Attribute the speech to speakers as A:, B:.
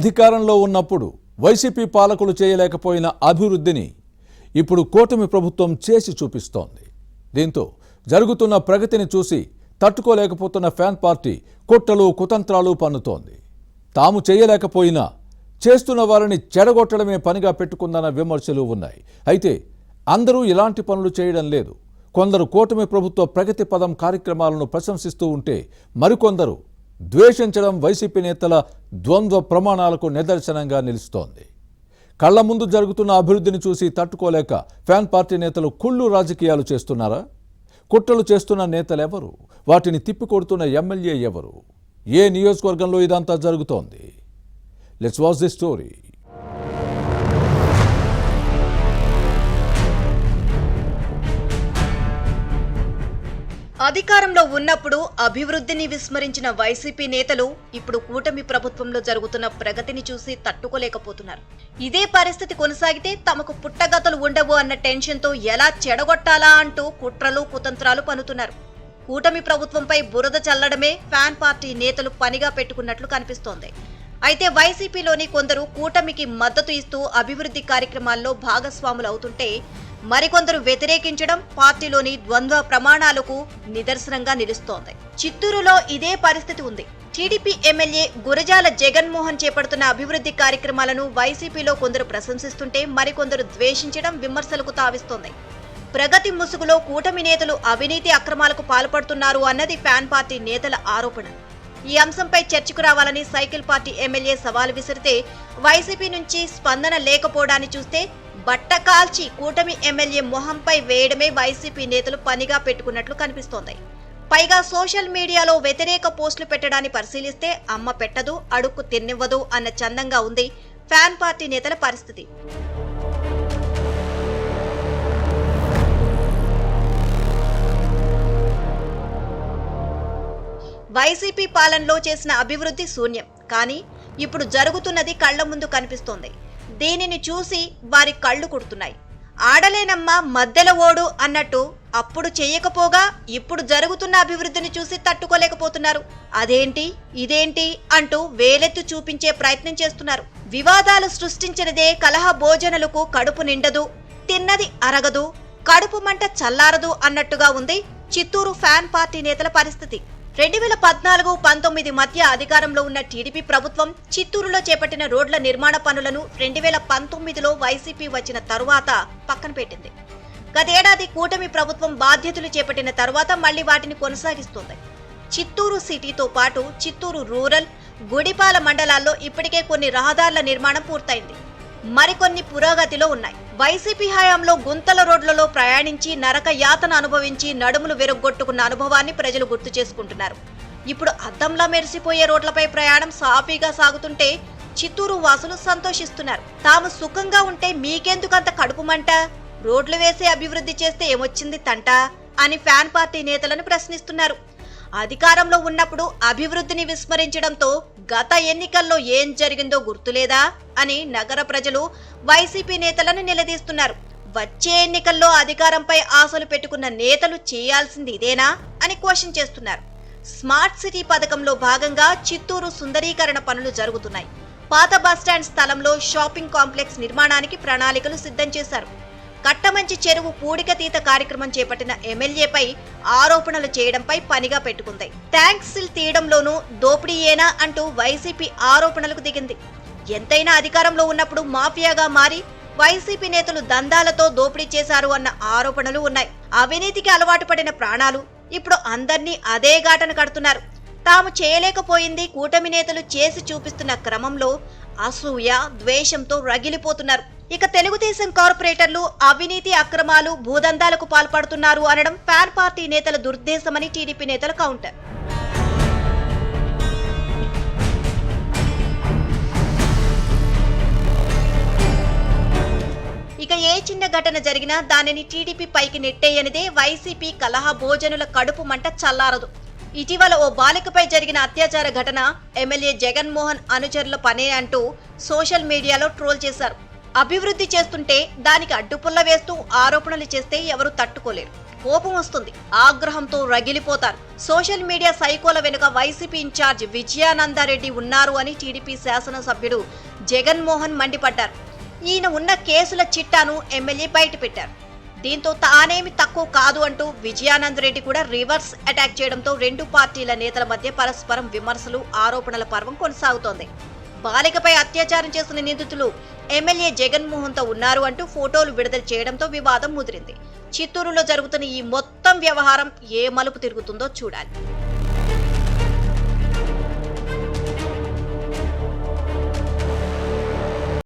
A: అధికారంలో ఉన్నప్పుడు వైసీపీ పాలకులు చేయలేకపోయిన అభివృద్ధిని ఇప్పుడు కూటమి ప్రభుత్వం చేసి చూపిస్తోంది. దీంతో జరుగుతున్న ప్రగతిని చూసి తట్టుకోలేకపోతున్న ఫ్యాన్ పార్టీ కుట్రలు కుతంత్రాలు పన్నుతోంది. తాము చేయలేకపోయినా చేస్తున్న వారిని చెడగొట్టడమే పనిగా పెట్టుకుందన్న విమర్శలు ఉన్నాయి. అయితే అందరూ ఇలాంటి పనులు చేయడం లేదు. కొందరు కూటమి ప్రభుత్వ ప్రగతి పదం కార్యక్రమాలను ప్రశంసిస్తూ ఉంటే మరికొందరు ద్వేషించడం వైసీపీ నేతల ద్వంద్వ ప్రమాణాలకు నిదర్శనంగా నిలుస్తోంది. కళ్ల ముందు జరుగుతున్న అభివృద్ధిని చూసి తట్టుకోలేక ఫ్యాన్ పార్టీ నేతలు కుళ్ళు రాజకీయాలు చేస్తున్నారా? కుట్రలు చేస్తున్న నేతలెవరు? వాటిని తిప్పికొడుతున్న ఎమ్మెల్యే ఎవరు? ఏ నియోజకవర్గంలో ఇదంతా జరుగుతోంది? Let's watch the story.
B: అధికారంలో ఉన్నప్పుడు అభివృద్ధిని విస్మరించిన వైసీపీ నేతలు ఇప్పుడు కూటమి ప్రభుత్వంలో జరుగుతున్న ప్రగతిని చూసి తట్టుకోలేకపోతున్నారు. ఇదే పరిస్థితి కొనసాగితే తమకు పుట్టగతులు ఉండవు అన్న టెన్షన్తో ఎలా చెడగొట్టాలా అంటూ కుట్రలు కుతంత్రాలు పన్నుతున్నారు. కూటమి ప్రభుత్వంపై బురద చల్లడమే ఫ్యాన్ పార్టీ నేతలు పనిగా పెట్టుకున్నట్లు కనిపిస్తోంది. అయితే వైసీపీలోని కొందరు కూటమికి మద్దతు ఇస్తూ అభివృద్ధి కార్యక్రమాల్లో భాగస్వాములు అవుతుంటే మరికొందరు వ్యతిరేకించడం పార్టీలోని ద్వంద్వ ప్రమాణాలకు నిదర్శనంగా నిలుస్తోంది. చిత్తూరులో ఇదే పరిస్థితి ఉంది. టీడీపీ ఎమ్మెల్యే గురజాల జగన్మోహన్ చేపడుతున్న అభివృద్ధి కార్యక్రమాలను వైసీపీలో కొందరు ప్రశంసిస్తుంటే మరికొందరు ద్వేషించడం విమర్శలకు తావిస్తోంది. ప్రగతి ముసుగులో కూటమి నేతలు అవినీతి అక్రమాలకు పాల్పడుతున్నారు అన్నది ఫ్యాన్ పార్టీ నేతల ఆరోపణ. ఈ అంశంపై చర్చకు రావాలని సైకిల్ పార్టీ ఎమ్మెల్యే సవాల్ విసిరితే వైసీపీ నుంచి స్పందన లేకపోవడాన్ని చూస్తే బట్ట కాల్చి కూటమి ఎమ్మెల్యే మొహంపై వేయడమే వైసీపీ నేతలు పనిగా పెట్టుకున్నట్లు కనిపిస్తోంది. పైగా సోషల్ మీడియాలో వ్యతిరేక పోస్టులు పెట్టడాన్ని పరిశీలిస్తే అమ్మ పెట్టదు, అడుక్కు తిన్నివ్వదు అన్న చందంగా ఉంది ఫ్యాన్ పార్టీ నేతల పరిస్థితి. వైసీపీ పాలనలో చేసిన అభివృద్ధి శూన్యం. కానీ ఇప్పుడు జరుగుతున్నది కళ్ల ముందు కనిపిస్తోంది. దీనిని చూసి వారి కళ్ళు కుడుతున్నాయి. ఆడలేనమ్మ మద్దెల ఓడు అన్నట్టు అప్పుడు చేయకపోగా ఇప్పుడు జరుగుతున్న అభివృద్ధిని చూసి తట్టుకోలేకపోతున్నారు. అదేంటి ఇదేంటి అంటూ వేలెత్తు చూపించే ప్రయత్నం చేస్తున్నారు. వివాదాలు సృష్టించినదే కలహ భోజనలకు కడుపు నిండదు, తిన్నది అరగదు, కడుపు మంట చల్లారదు అన్నట్టుగా ఉంది చిత్తూరు ఫ్యాన్ పార్టీ నేతల పరిస్థితి. 2014-19 మధ్య అధికారంలో ఉన్న టీడీపీ ప్రభుత్వం చిత్తూరులో చేపట్టిన రోడ్ల నిర్మాణ పనులను 2019లో వైసీపీ వచ్చిన తరువాత పక్కన పెట్టింది. గతేడాది కూటమి ప్రభుత్వం బాధ్యతలు చేపట్టిన తరువాత మళ్లీ వాటిని కొనసాగిస్తోంది. చిత్తూరు సిటీతో పాటు చిత్తూరు రూరల్, గుడిపాల మండలాల్లో ఇప్పటికే కొన్ని రహదారుల నిర్మాణం పూర్తయింది. మరికొన్ని పురోగతిలో ఉన్నాయి. వైసీపీ హయాంలో గుంతల రోడ్లలో ప్రయాణించి నరక యాతన అనుభవించి నడుములు విరగొట్టుకున్న అనుభవాన్ని ప్రజలు గుర్తు చేసుకుంటున్నారు. ఇప్పుడు అద్దంలా మెరిసిపోయే రోడ్లపై ప్రయాణం సాఫీగా సాగుతుంటే చిత్తూరు వాసులు సంతోషిస్తున్నారు. తాము సుఖంగా ఉంటే మీకెందుకంత కడుపుమంట? రోడ్లు వేసి అభివృద్ధి చేస్తే ఏమొచ్చింది తంట అని ఫ్యాన్ పార్టీ నేతలను ప్రశ్నిస్తున్నారు. అధికారంలో ఉన్నప్పుడు అభివృద్ధిని విస్మరించడంతో గత ఎన్నికల్లో ఏం జరిగిందో గుర్తులేదా అని నగర ప్రజలు వైసీపీ నేతలను నిలదీస్తున్నారు. వచ్చే ఎన్నికల్లో అధికారంపై ఆశలు పెట్టుకున్న నేతలు చేయాల్సింది ఇదేనా అని క్వశ్చన్ చేస్తున్నారు. స్మార్ట్ సిటీ పథకంలో భాగంగా చిత్తూరు సుందరీకరణ పనులు జరుగుతున్నాయి. పాత బస్టాండ్ స్థలంలో షాపింగ్ కాంప్లెక్స్ నిర్మాణానికి ప్రణాళికలు సిద్ధం చేశారు. కట్టమంచి చెరువు పూడికతీత కార్యక్రమం చేపట్టిన ఎమ్మెల్యేపై ఆరోపణలు చేయడంపై పనిగా పెట్టుకుంది. ట్యాంక్స్ తీయడంలోనూ దోపిడీయేనా అంటూ వైసీపీ ఆరోపణలకు దిగింది. ఎంతైనా అధికారంలో ఉన్నప్పుడు మాఫియాగా మారి వైసీపీ నేతలు దందాలతో దోపిడీ చేశారు అన్న ఆరోపణలు ఉన్నాయి. అవినీతికి అలవాటు పడిన ప్రాణాలు ఇప్పుడు అందర్నీ అదే ఘాటన కడుతున్నారు. తాము చేయలేకపోయింది కూటమి నేతలు చేసి చూపిస్తున్న క్రమంలో అసూయ, ద్వేషంతో రగిలిపోతున్నారు. ఇక తెలుగుదేశం కార్పొరేటర్లు అవినీతి అక్రమాలు, భూదందాలకు పాల్పడుతున్నారు అనడం ఫ్యాన్ పార్టీ నేతల దుర్దేశమని టీడీపీ నేతల కౌంటర్. ఇక ఏ చిన్న ఘటన జరిగినా దానిని టీడీపీ పైకి నెట్టేయనిదే వైసీపీ కలహ భోజనుల కడుపు మంట చల్లారదు. ఇటీవల ఓ బాలికపై జరిగిన అత్యాచార ఘటన ఎమ్మెల్యే జగన్మోహన్ అనుచరుల పనే అంటూ సోషల్ మీడియాలో ట్రోల్ చేశారు. అభివృద్ధి చేస్తుంటే దానికి అడ్డుపుల్ల వేస్తూ ఆరోపణలు చేస్తే ఎవరు తట్టుకోలేరు. కోపం వస్తుంది, ఆగ్రహంతో రగిలిపోతారు. సోషల్ మీడియా సైకోల వెనుక వైసీపీ ఇన్ఛార్జ్ విజయానందరెడ్డి ఉన్నారు అని టీడీపీ శాసనసభ్యుడు జగన్మోహన్ మండిపడ్డారు. ఈయన ఉన్న కేసుల చిట్టాను ఎమ్మెల్యే బయటపెట్టారు. దీంతో తానేమి తక్కువ కాదు అంటూ విజయానందరెడ్డి కూడా రివర్స్ అటాక్ చేయడంతో రెండు పార్టీల నేతల మధ్య పరస్పరం విమర్శలు, ఆరోపణల పర్వం కొనసాగుతోంది. బాలికపై అత్యాచారం చేసిన నిందితులు ఎమ్మెల్యే జగన్మోహన్ తో ఉన్నారు అంటూ ఫోటోలు విడుదల చేయడంతో వివాదం ముదిరింది. చిత్తూరులో జరుగుతున్న ఈ మొత్తం వ్యవహారం ఏ మలుపు తిరుగుతుందో చూడాలి.